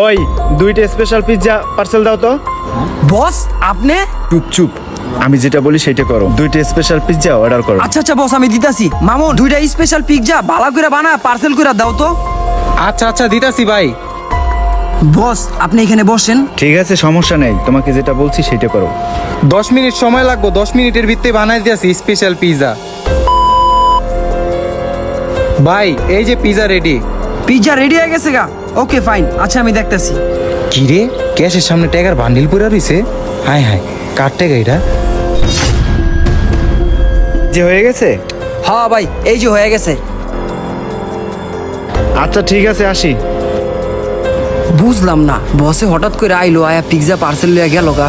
ওই 2টা special pizza parcel দাও তো। বস আপনি? চুপ চুপ, আমি যেটা বলি সেটা করো। 2টা স্পেশাল পিৎজা অর্ডার করো। আচ্ছা আচ্ছা বস, আমি দিতাছি। মামুন 2টা স্পেশাল পিৎজা ভালো করে বানা পার্সেল করে দাও তো। আচ্ছা আচ্ছা দিতাছি ভাই। বস আপনি এখানে বসেন। ঠিক আছে, সমস্যা নেই, তোমাকে যেটা বলছি সেটা করো। 10 মিনিট সময় লাগবে, 10 মিনিটের ভিতরে বানাই দিয়েছি স্পেশাল পিৎজা। ভাই এই যে পিৎজা রেডি। পিৎজা রেডি হয়ে গেছে গা? ওকে ফাইন, আচ্ছা আমি দেখতাছি। কি রে, ক্যাশের সামনে টাকার বান্ডিল পড়ে রইছে। হাই হাই, কার টাকা এটা? যে হয়ে গেছে? হ্যাঁ ভাই এই যে হয়ে গেছে। আচ্ছা ঠিক আছে, আসি। বুঝলাম না, বসে হঠাৎ করে আইলো, আয়া পিৎজা পার্সেল লইয়া গেল গা।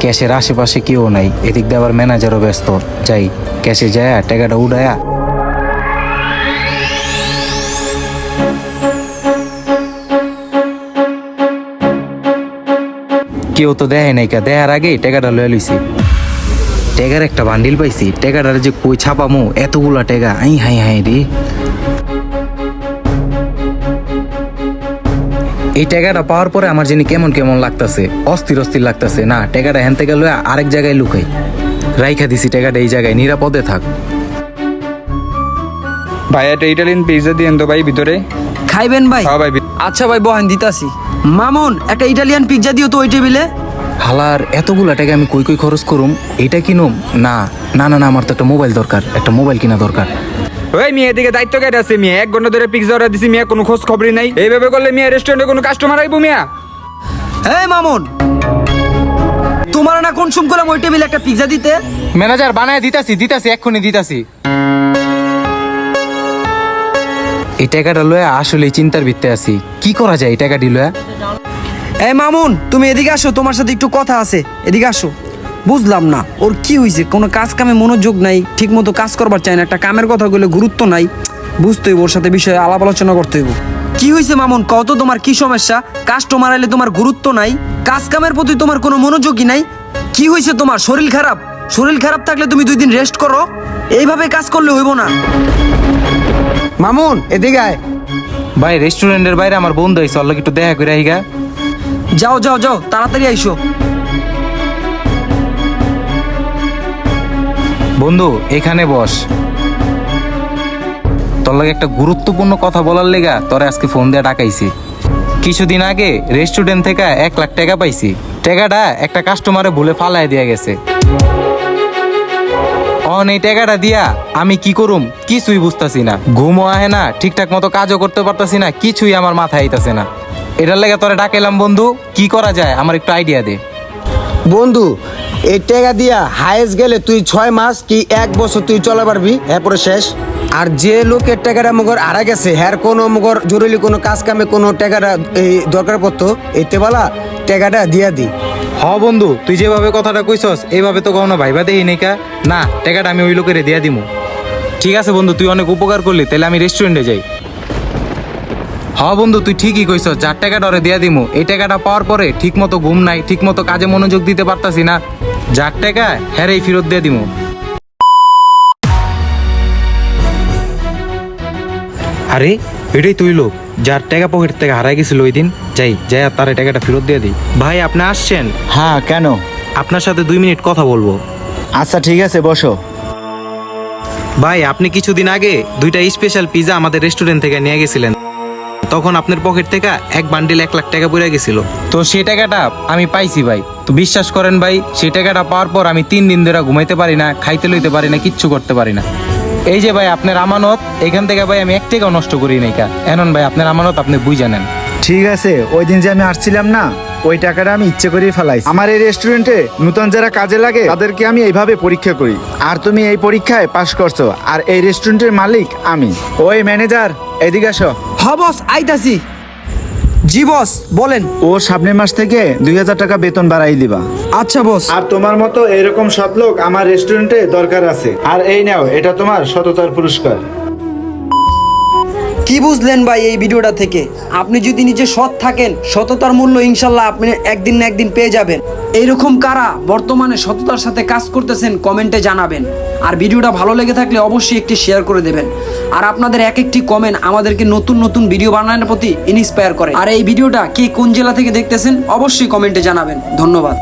ক্যাশের আশেপাশে কেউ নাই, এদিক দিয়ে আবার ম্যানেজারও ব্যস্ত। যাই ক্যাশে যায় টাকাটা উড়ায়া। কেউ তো দেয় নাই, কা দেয়ার আগেই টাকাটা লয়ে লইছি। টাকার একটা বান্ডিল পাইছি, টাকাটার যে কই ছাপামু এতগুলা টাকা। আই হাই হাই রে, এই টাকাটা পাওয়ার পরে আমার জানি কেমন কেমন লাগতাছে, অস্থির অস্থির লাগতাছে। না, টাকাটা হেন থেকে লয়ে আরেক জায়গায় লুকাই, রাইখা দিছি টাকাটা এই জায়গায়, নিরাপদে থাক। ভাই একটা ইটালিয়ান পিৎজা দিয়েন তো ভাই ভিতরে। খাইবেন ভাই? হ্যাঁ ভাই। আচ্ছা ভাই বহেন দিতাছি। মামুন একটা ইটালিয়ান পিৎজা দিও তো ওই টেবিলে। হালার এতগুলা টাকা আমি কই কই খরচ করুম? এটা কিনুম? না না না না, আমার তো একটা মোবাইল দরকার, একটা মোবাইল কিনা দরকার। ওই মিয়া এদিকে দায়িত্ব কেটে আছে মিয়া, 1 ঘন্টা ধরে পিৎজা অর্ডার দিছি মিয়া, কোনো খোঁজ খবরই নাই। এইভাবে করলে মিয়া রেস্টুরেন্টে কোনো কাস্টমার আইবো মিয়া? এই মামুন, তোমার না কোন সুম করলাম ওই টেবিলে একটা পিৎজা দিতে? ম্যানেজার বানায় দিতাছি দিতাছি, এক্ষুনি দিতাছি। এই টাকাটা লয়ে আসলে চিন্তার ভিত্তে আছি, কি করা যায় এই টাকাটি লয়ে। এই মামুন তুমি এদিকে আসো, তোমার সাথে একটু কথা আছে, এদিকে আসো। বুঝলাম না ওর কি হয়েছে, কোনো কাজ কামে মনোযোগ নাই, ঠিক মতো কাজ করবার চায় না, একটা কামের কথা বলে গুরুত্ব নাই। বুঝতে হইব, ওর সাথে বিষয়ে আলাপ আলোচনা করতে হইব। কি হয়েছে মামুন, কত তোমার কি সমস্যা? কাস্টমার আইলে তোমার গুরুত্ব নাই, কাজ কামের প্রতি তোমার কোনো মনোযোগই নাই। কি হয়েছে তোমার? শরীর খারাপ? শরীর খারাপ থাকলে তুমি 2 দিন রেস্ট করো, এইভাবে কাজ করলে হইব না। মামুন এদিকে আয়। ভাই রেস্টুরেন্টের বাইরে আমার বন্ধু আইছে, অল্লাহ একটু দেখা করে আইগা। যাও যাও যাও, তাড়াতাড়ি আইসো। বন্ধু এখানে বস, তোর লাগে একটা গুরুত্বপূর্ণ কথা বলার লেগা তোরে আজকে ফোন দিয়ে ডাকাইছি। কিছুদিন আগে রেস্টুরেন্ট থেকে 1 লাখ টাকা পাইছি, টাকাটা একটা কাস্টমারে ভুলে ফালাই দিয়া গেছে। এই টাকাটা দিয়া আমি কি করুম কিছুই বুঝতাছি না, ঘুমও আহে না, ঠিকঠাক মতো কাজও করতে পারতাছি না, কিছুই আমার মাথায় আইতাছে না। এটার লেগে তোরে ডাকাইলাম বন্ধু, কি করা যায় আমার একটু আইডিয়া দে। বন্ধু এই টাকা দিয়া হায়েস্ট গেলে তুই 6 মাস কি 1 বছর তুই চলা পারবি, এরপরে শেষ। আর যে লোকের টাকাটা মগর আড়া গেছে, হ্যার কোনো মগর জরুরি কোনো কাজ কামে কোনো টাকাটা এই দরকার পড়তো, এতে বলা টাকাটা দিয়া দি। হ বন্ধু, তুই যেভাবে কথাটা কইছস এইভাবে তো কখনো ভাইবা দেই নাই কা। না, টাকাটা আমি ওই লোকেরে দিয়া দিমু। ঠিক আছে বন্ধু, তুই অনেক উপকার করলি, তাহলে আমি রেস্টুরেন্টে যাই। হ বন্ধু তুই ঠিকই কইছস, যার টাকাটা ওরে দিয়া দিমু। এই টাকাটা পাওয়ার পরে ঠিক মতো ঘুম নাই, ঠিক মতো কাজে মনোযোগ দিতে পারতাছি না, যার টাকা হ্যারেই ফেরত দিয়ে দিমু। আরে এটাই তুই লোক যার টাকা পকেট থেকে হারাই গেছিল ওই দিন। যাই যাই আর তার টাকাটা ফেরত দিয়ে দিই। ভাই আপনি আসছেন? হ্যাঁ, কেন? আপনার সাথে 2 মিনিট কথা বলবো। আচ্ছা ঠিক আছে, বসো। ভাই আপনি কিছুদিন আগে 2টা স্পেশাল পিৎজা আমাদের রেস্টুরেন্ট থেকে নিয়ে গেছিলেন, তখন আপনার পকেট থেকে এক বান্ডিল 1 লাখ টাকা পড়ে গেছিল। তো সেই টাকাটা আমি পাইছি ভাই। তো বিশ্বাস করেন ভাই, সেই টাকাটা পাওয়ার পর আমি 3 দিন ধরে ঘুমাইতে পারি না, খাইতে লইতে পারি না, কিচ্ছু করতে পারি না। এই যে ভাই আপনার আমানত, এখান থেকে ভাই আমি 1 টাকাও নষ্ট করি নাই কা। এনন ভাই আপনার আমানত, আপনি বুঝে নেন। ঠিক আছে, ওই দিন যে আমি আসছিলাম না, ওই টাকাটা আমি ইচ্ছে করেই ফেলাইছি। আমার এই রেস্টুরেন্টে নতুন যারা কাজে লাগে তাদেরকে আমি এইভাবে পরীক্ষা করি, আর তুমি এই পরীক্ষায় পাশ করছো, আর এই রেস্টুরেন্টের মালিক আমি। ওই ম্যানেজার এদিকে আসো। হ বস আইতাছি। জি বস বলেন। ও সামনের মাস থেকে 2000 টাকা বেতন বাড়াই দিবা। আচ্ছা বস। আর তোমার মতো এরকম সৎ লোক আমার রেস্টুরেন্টে দরকার আছে। আর এই নাও, এটা তোমার সততার পুরস্কার। কি বুঝলেন ভাই এই ভিডিওটা থেকে? আপনি যদি নিজে সৎ থাকেন, সততার মূল্য ইনশাল্লাহ আপনি একদিন না একদিন পেয়ে যাবেন। এইরকম কারা বর্তমানে সততার সাথে কাজ করতেছেন কমেন্টে জানাবেন। আর ভিডিওটা ভালো লেগে থাকলে অবশ্যই একটি শেয়ার করে দেবেন। আর আপনাদের এক একটি কমেন্ট আমাদেরকে নতুন নতুন ভিডিও বানানোর প্রতি ইন্সপায়ার করে। আর এই ভিডিওটা কে কোন জেলা থেকে দেখতেছেন অবশ্যই কমেন্টে জানাবেন। ধন্যবাদ।